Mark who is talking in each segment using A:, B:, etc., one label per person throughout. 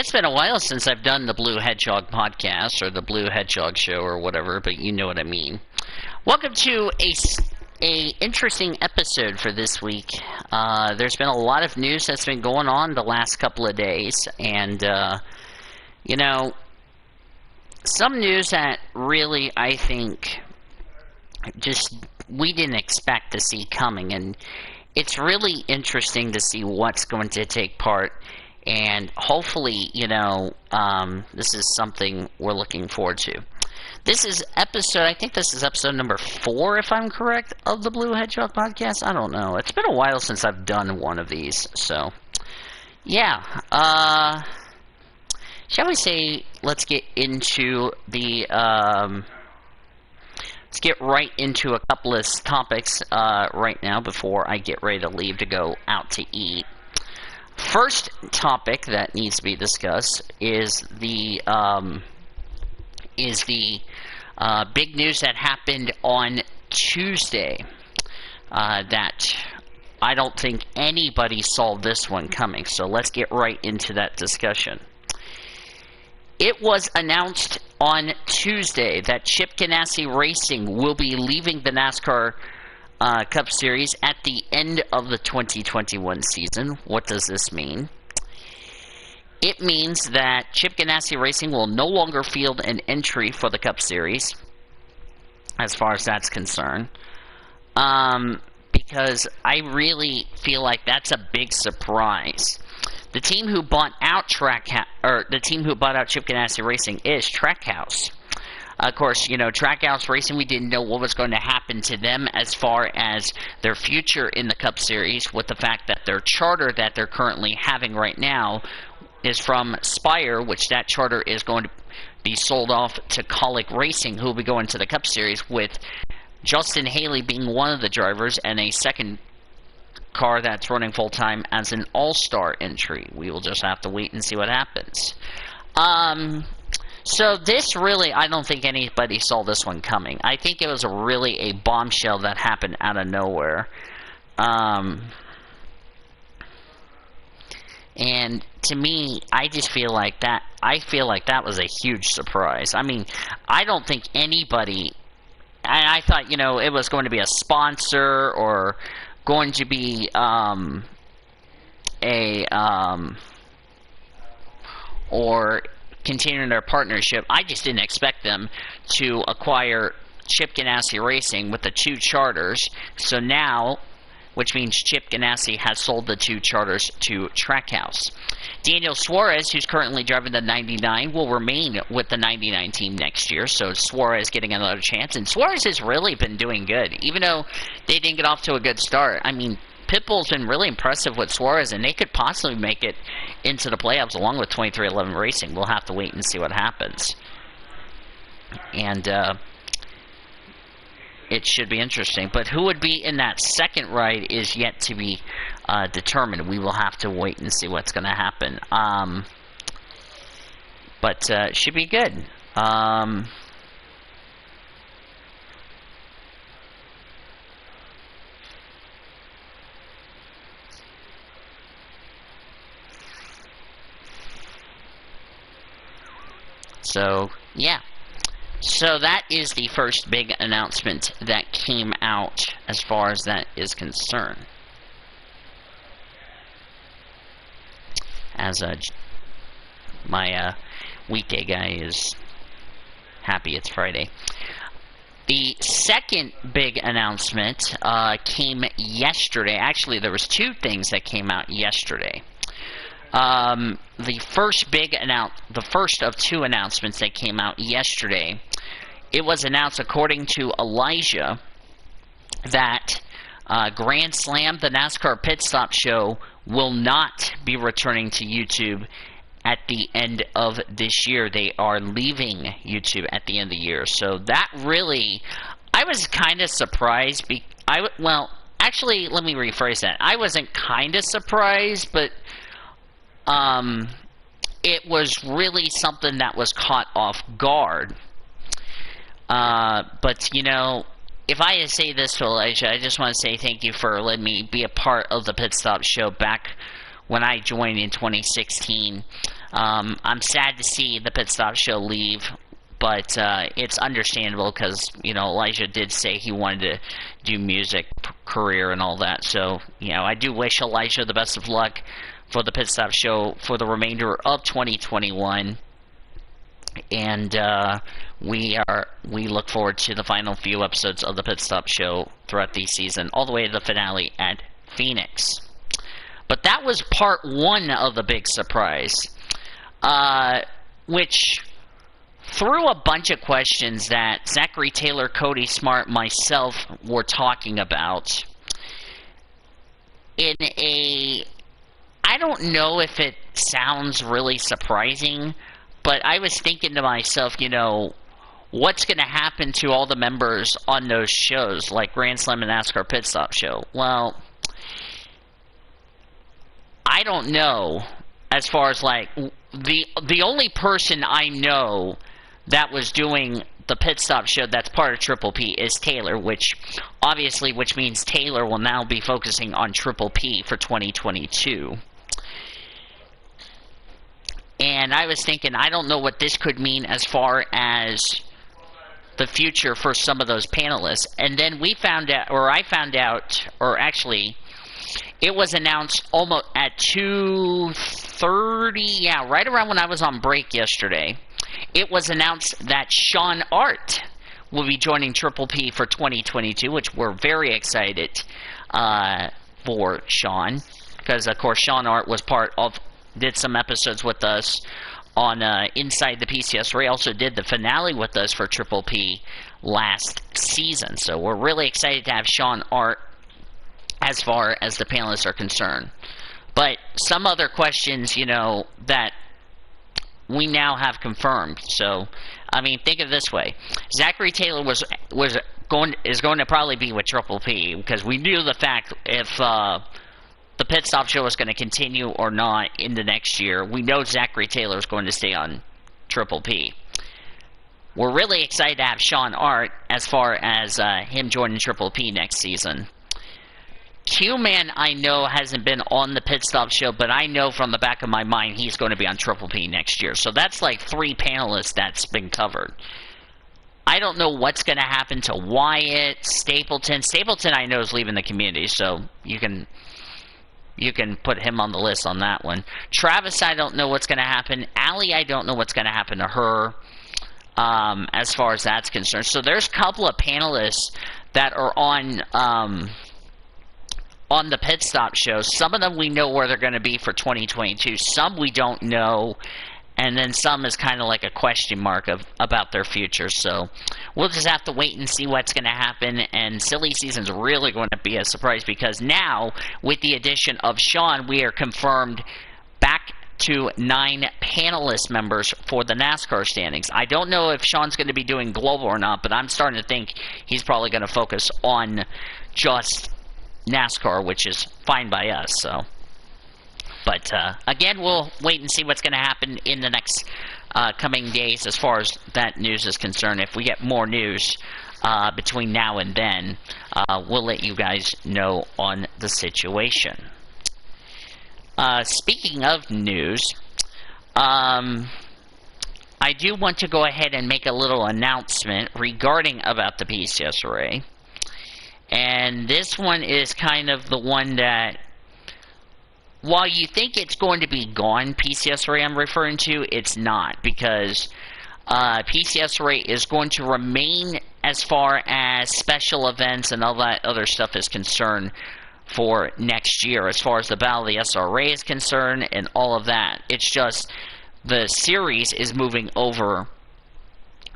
A: It's been a while since I've done the Blue Hedgehog podcast or the Blue Hedgehog show or whatever, but you know what I mean. Welcome to a interesting episode for this week. There's been a lot of news that's been going on the last couple of days, and you know, some news that really I think just we didn't expect to see coming, and it's really interesting to see what's going to take part. And hopefully, you know, this is something we're looking forward to. This is I think this is episode number 4, if I'm correct, of the Blue Hedgehog podcast. I don't know. It's been a while since I've done one of these. So, yeah. Shall we say, let's get into the, let's get right into a couple of topics right now before I get ready to leave to go out to eat. First topic that needs to be discussed is the big news that happened on Tuesday. That I don't think anybody saw this one coming. So let's get right into that discussion. It was announced on Tuesday that Chip Ganassi Racing will be leaving the NASCAR Cup Series at the end of the 2021 season. What does this mean? It means that Chip Ganassi Racing will no longer field an entry for the Cup Series, as far as that's concerned. Because I really feel like that's a big surprise. The team who bought out Chip Ganassi Racing is Trackhouse. Of course, you know, Trackhouse Racing, we didn't know what was going to happen to them as far as their future in the Cup Series, with the fact that their charter that they're currently having right now is from Spire, which that charter is going to be sold off to Colic Racing, who will be going to the Cup Series, with Justin Haley being one of the drivers and a second car that's running full-time as an all-star entry. We will just have to wait and see what happens. So this really, I don't think anybody saw this one coming. I think it was really a bombshell that happened out of nowhere. And to me, I just feel like that, that was a huge surprise. I mean, I don't think anybody, I thought, you know, it was going to be a sponsor or going to be, or continuing their partnership. I just didn't expect them to acquire Chip Ganassi Racing with the 2 charters. So now, which means Chip Ganassi has sold the 2 charters to Trackhouse. Daniel Suarez, who's currently driving the 99, will remain with the 99 team next year. So Suarez getting another chance. And Suarez has really been doing good, even though they didn't get off to a good start. I mean, Pitbull's been really impressive with Suarez, and they could possibly make it into the playoffs along with 2311 Racing. We'll have to wait and see what happens. And it should be interesting. But who would be in that second ride is yet to be determined. We will have to wait and see what's going to happen. But it should be good. So, yeah. So that is the first big announcement that came out as far as that is concerned. As my weekday guy is happy it's Friday. The second big announcement came yesterday. Actually, there was 2 things that came out yesterday. The first of 2 announcements that came out yesterday, it was announced, according to Elijah, that Grand Slam, the NASCAR Pit Stop Show, will not be returning to YouTube at the end of this year. They are leaving YouTube at the end of the year. So that really, I was kind of surprised. Well, actually, let me rephrase that. I wasn't kind of surprised, but it was really something that was caught off guard. But, you know, if I say this to Elijah, I just want to say thank you for letting me be a part of the Pit Stop Show back when I joined in 2016. I'm sad to see the Pit Stop Show leave, but it's understandable because, Elijah did say he wanted to do music career and all that. So, I do wish Elijah the best of luck for the Pit Stop Show for the remainder of 2021. And we look forward to the final few episodes of the Pit Stop Show throughout the season, all the way to the finale at Phoenix. But that was part one of the big surprise, which threw a bunch of questions that Zachary Taylor, Cody Smart, myself were talking about in I don't know if it sounds really surprising, but I was thinking to myself, what's going to happen to all the members on those shows, like Grand Slam and NASCAR Pit Stop Show? Well, I don't know. As far as the only person I know that was doing the Pit Stop Show that's part of Triple P is Taylor, which means Taylor will now be focusing on Triple P for 2022. And I was thinking, I don't know what this could mean as far as the future for some of those panelists. And then I found out, or actually, it was announced almost at 2:30, right around when I was on break yesterday. It was announced that Sean Art will be joining Triple P for 2022, which we're very excited for Sean, because of course Sean Art was did some episodes with us on Inside the PCS, where he also did the finale with us for Triple P last season. So we're really excited to have Sean Art as far as the panelists are concerned. But some other questions, that we now have confirmed. So, think of it this way. Zachary Taylor is going to probably be with Triple P, because we knew the fact if the Pit Stop Show is going to continue or not in the next year. We know Zachary Taylor is going to stay on Triple P. We're really excited to have Sean Art as far as him joining Triple P next season. Q-Man, I know, hasn't been on the Pit Stop Show, but I know from the back of my mind he's going to be on Triple P next year. So that's like 3 panelists that's been covered. I don't know what's going to happen to Wyatt, Stapleton. Stapleton, I know, is leaving the community, so you can put him on the list on that one. Travis, I don't know what's going to happen. Allie, I don't know what's going to happen to her as far as that's concerned. So there's a couple of panelists that are on the Pit Stop Show. Some of them we know where they're going to be for 2022. Some we don't know. And then some is kind of like a question mark about their future. So we'll just have to wait and see what's going to happen. And Silly Season's really going to be a surprise, because now, with the addition of Sean, we are confirmed back to 9 panelist members for the NASCAR standings. I don't know if Sean's going to be doing global or not, but I'm starting to think he's probably going to focus on just NASCAR, which is fine by us. So. But, again, we'll wait and see what's going to happen in the next coming days as far as that news is concerned. If we get more news between now and then, we'll let you guys know on the situation. Speaking of news, I do want to go ahead and make a little announcement regarding about the PCS array. And this one is kind of the one that, while you think it's going to be gone, PCS Array I'm referring to, it's not, because PCS Array is going to remain as far as special events and all that other stuff is concerned for next year, as far as the Battle of the SRA is concerned and all of that. It's just the series is moving over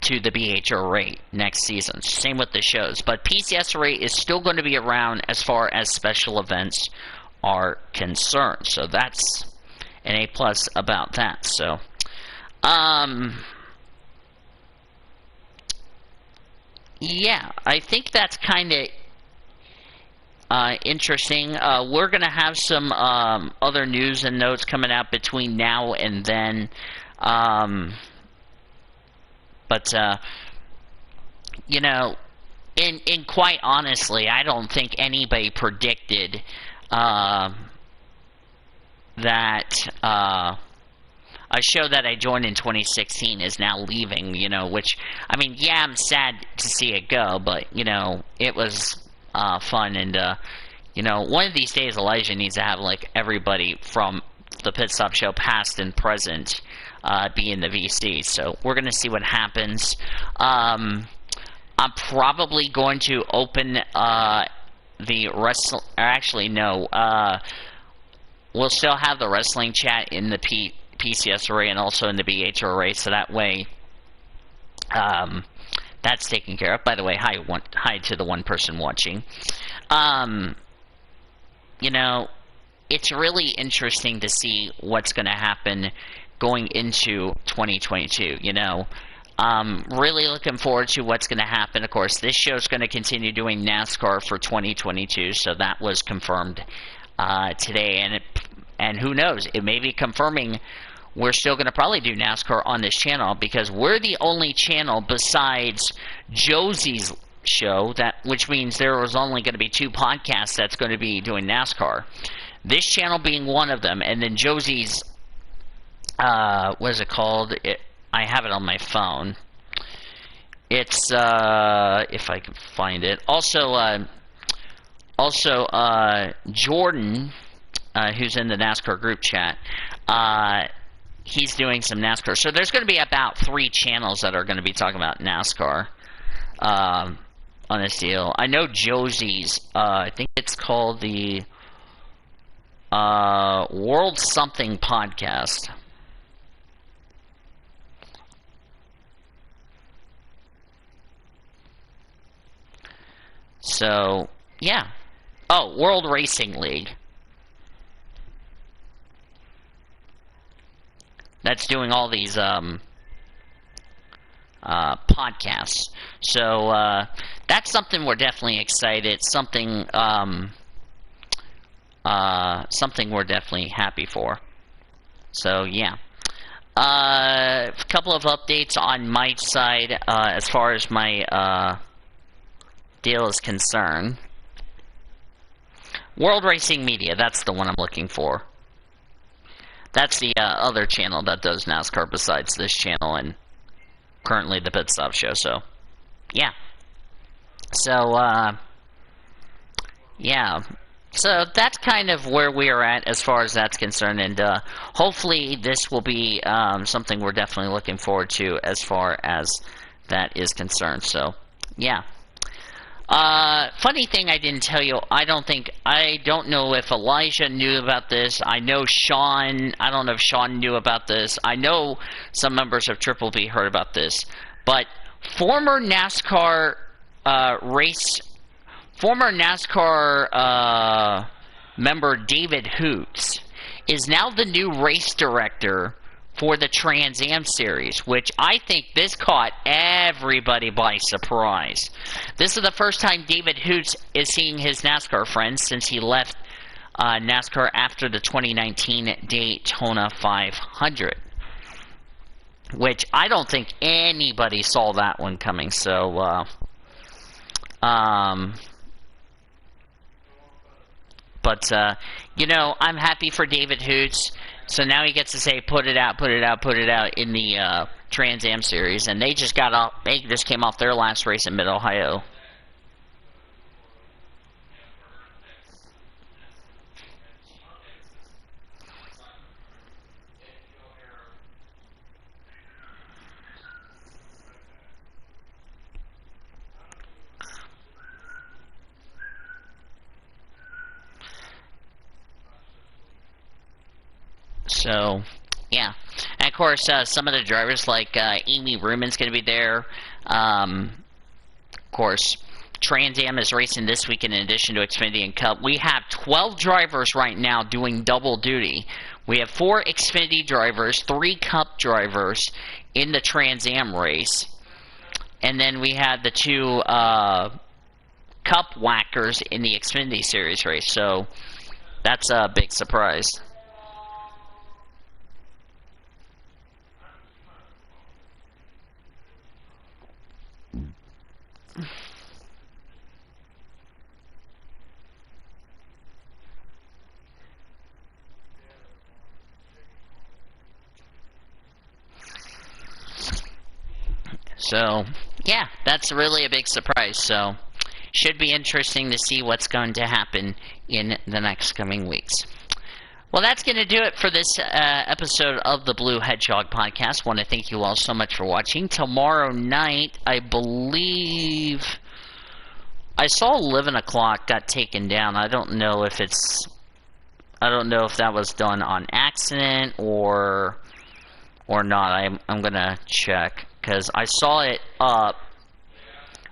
A: to the BH Array next season. Same with the shows. But PCS Array is still going to be around as far as special events are concerned. So that's an A+ about that. So yeah, I think that's kind of interesting. We're going to have some other news and notes coming out between now and then. But you know, in quite honestly, I don't think anybody predicted that a show that I joined in 2016 is now leaving, which, I mean, yeah, I'm sad to see it go, but, it was fun, and, one of these days Elijah needs to have, like, everybody from the Pit Stop Show, past and present, be in the VC, so we're going to see what happens. I'm probably going to open, the wrestling, actually, no, we'll still have the wrestling chat in the PCS array and also in the BH array, so that way that's taken care of. By the way, hi to the one person watching. It's really interesting to see what's going to happen going into 2022, really looking forward to what's going to happen. Of course, this show is going to continue doing NASCAR for 2022, so that was confirmed today, and who knows, it may be confirming we're still going to probably do NASCAR on this channel, because we're the only channel besides Josie's show, which means there was only going to be 2 podcasts that's going to be doing NASCAR. This channel being one of them, and then Josie's, what is it called? I have it on my phone. It's, if I can find it. Also, Jordan, who's in the NASCAR group chat, he's doing some NASCAR. So there's going to be about 3 channels that are going to be talking about NASCAR on this deal. I know Josie's, I think it's called the World Something Podcast. So, yeah. Oh, World Racing League. That's doing all these podcasts. So that's something we're definitely excited. Something we're definitely happy for. So yeah. A couple of updates on my side as far as my deal is concerned. World Racing Media, that's the one I'm looking for. That's the other channel that does NASCAR besides this channel and currently the Pit Stop Show, so yeah. So, yeah. So that's kind of where we are at as far as that's concerned, and hopefully this will be something we're definitely looking forward to as far as that is concerned, so yeah. Funny thing I didn't tell you, I don't know if Elijah knew about this. I know Sean, I don't know if Sean knew about this. I know some members of Triple B heard about this. But former NASCAR member David Hoots is now the new race director for the Trans Am Series, which I think this caught everybody by surprise. This is the first time David Hoots is seeing his NASCAR friends since he left NASCAR after the 2019 Daytona 500, which I don't think anybody saw that one coming. So, I'm happy for David Hoots. So now he gets to say, put it out in the Trans Am Series, and they just came off their last race in Mid-Ohio. So, yeah. And of course, some of the drivers like Amy Ruman's going to be there. Of course, Trans Am is racing this weekend in addition to Xfinity and Cup. We have 12 drivers right now doing double duty. We have 4 Xfinity drivers, 3 Cup drivers in the Trans Am race. And then we had the 2 Cup whackers in the Xfinity Series race. So, that's a big surprise. So, yeah, that's really a big surprise. So, should be interesting to see what's going to happen in the next coming weeks. Well, that's going to do it for this episode of the Blue Hedgehog podcast. Want to thank you all so much for watching. Tomorrow night, I believe I saw 11 o'clock got taken down. I don't know if that was done on accident or not. I'm gonna check because I saw it up,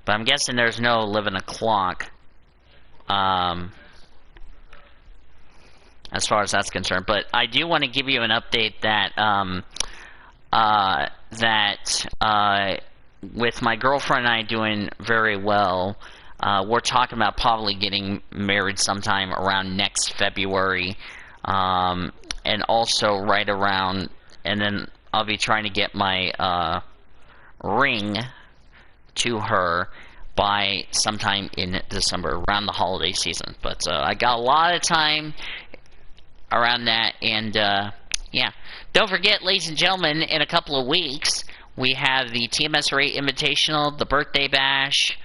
A: but I'm guessing there's no 11 o'clock. As far as that's concerned, but I do want to give you an update that with my girlfriend and I doing very well. We're talking about probably getting married sometime around next February, and also right around, and then I'll be trying to get my ring to her by sometime in December, around the holiday season. But I got a lot of time around that, and yeah. Don't forget, ladies and gentlemen, in a couple of weeks, we have the TMS Array Invitational, the Birthday Bash,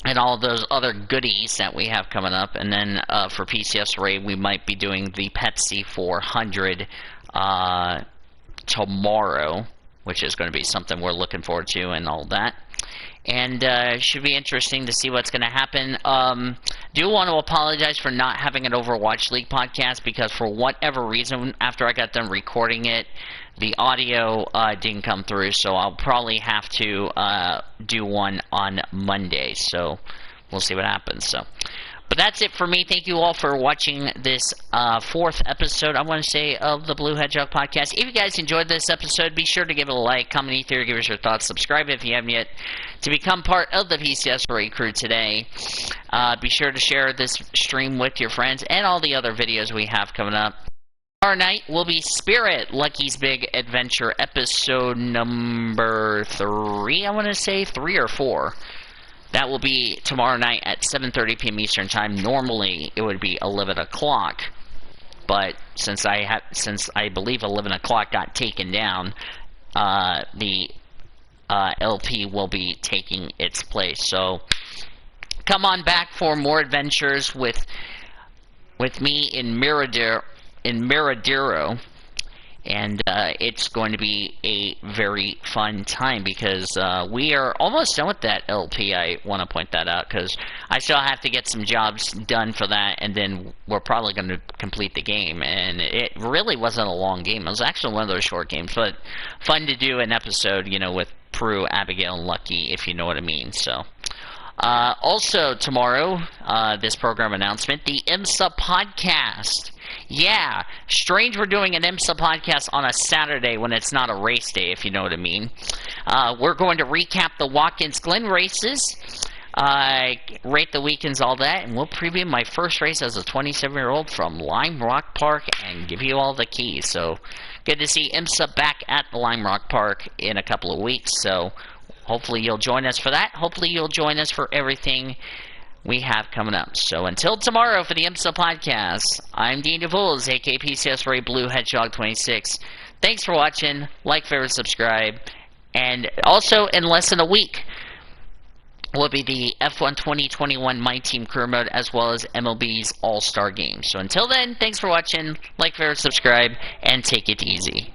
A: and all those other goodies that we have coming up. And then for PCS Array, we might be doing the Pepsi 400 tomorrow, which is going to be something we're looking forward to and all that. And should be interesting to see what's going to happen. Do want to apologize for not having an Overwatch League podcast, because for whatever reason, after I got done recording it, the audio didn't come through, so I'll probably have to do one on Monday. So we'll see what happens. But that's it for me. Thank you all for watching this fourth episode, I want to say, of the Blue Hedgehog podcast. If you guys enjoyed this episode, be sure to give it a like, comment here, give us your thoughts, subscribe if you haven't yet, to become part of the PCS Array crew today. Be sure to share this stream with your friends and all the other videos we have coming up. Tomorrow night will be Spirit, Lucky's Big Adventure, episode number 3, I want to say, 3 or 4. That will be tomorrow night at 7:30 p.m. Eastern Time. Normally, it would be 11 o'clock, but since I believe 11 o'clock got taken down, the LP will be taking its place. So, come on back for more adventures with me in Miradero, and it's going to be a very fun time, because we are almost done with that LP. I want to point that out, because I still have to get some jobs done for that, and then we're probably going to complete the game. And it really wasn't a long game. It was actually one of those short games, but fun to do an episode, you know, with Prue, Abigail, and Lucky, if you know what I mean. So, also tomorrow, this program announcement, the IMSA podcast. Yeah, strange we're doing an IMSA podcast on a Saturday when it's not a race day, if you know what I mean. We're going to recap the Watkins Glen races, rate the weekends, all that, and we'll preview my first race as a 27-year-old from Lime Rock Park and give you all the keys. So, good to see IMSA back at the Lime Rock Park in a couple of weeks, so hopefully you'll join us for that. Hopefully you'll join us for everything we have coming up. So until tomorrow for the IMSA podcast, I'm Dean DeVoles, aka PCS Ray Blue Hedgehog 26. Thanks for watching. Like, favorite, subscribe. And also, in less than a week, will be the F1 2021 My Team Career Mode, as well as MLB's All-Star Game. So until then, thanks for watching. Like, favorite, subscribe, and take it easy.